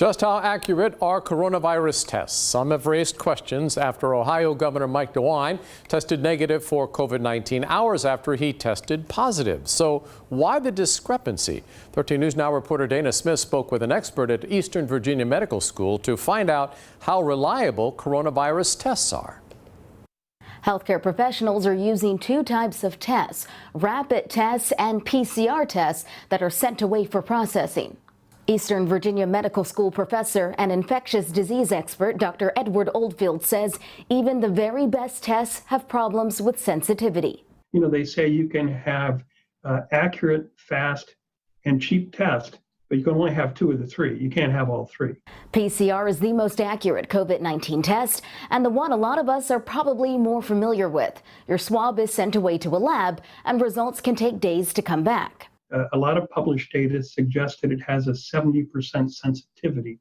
Just how accurate are coronavirus tests? Some have raised questions after Ohio Governor Mike DeWine tested negative for COVID-19 hours after he tested positive. So why the discrepancy? 13 News Now reporter Dana Smith spoke with an expert at Eastern Virginia Medical School to find out how reliable coronavirus tests are. Healthcare professionals are using two types of tests, rapid tests and PCR tests that are sent away for processing. Eastern Virginia Medical School professor and infectious disease expert Dr. Edward Oldfield says even the very best tests have problems with sensitivity. You know, they say you can have accurate, fast, and cheap tests, but you can only have two of the three. You can't have all three. PCR is the most accurate COVID-19 test and the one a lot of us are probably more familiar with. Your swab is sent away to a lab and results can take days to come back. A lot of published data suggests that it has a 70% sensitivity.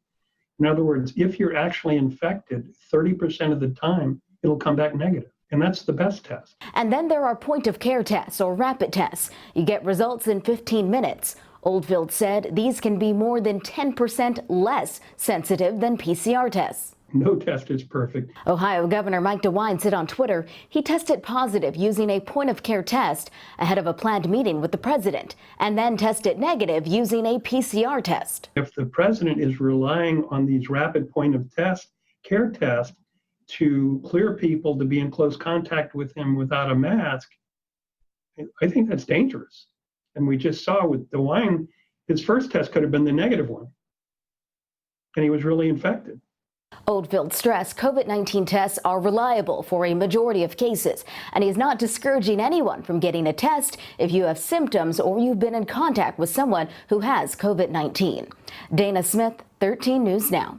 In other words, if you're actually infected, 30% of the time, it'll come back negative. And that's the best test. And then there are point-of-care tests or rapid tests. You get results in 15 minutes. Oldfield said these can be more than 10% less sensitive than PCR tests. No test is perfect. Ohio Governor Mike DeWine said on Twitter he tested positive using a point-of-care test ahead of a planned meeting with the president and then tested negative using a PCR test. If the president is relying on these rapid point-of-care tests to clear people to be in close contact with him without a mask, I think that's dangerous. And we just saw with DeWine, his first test could have been the negative one, and he was really infected. Oldfield stressed COVID-19 tests are reliable for a majority of cases, and he's not discouraging anyone from getting a test if you have symptoms or you've been in contact with someone who has COVID-19. Dana Smith, 13 News Now.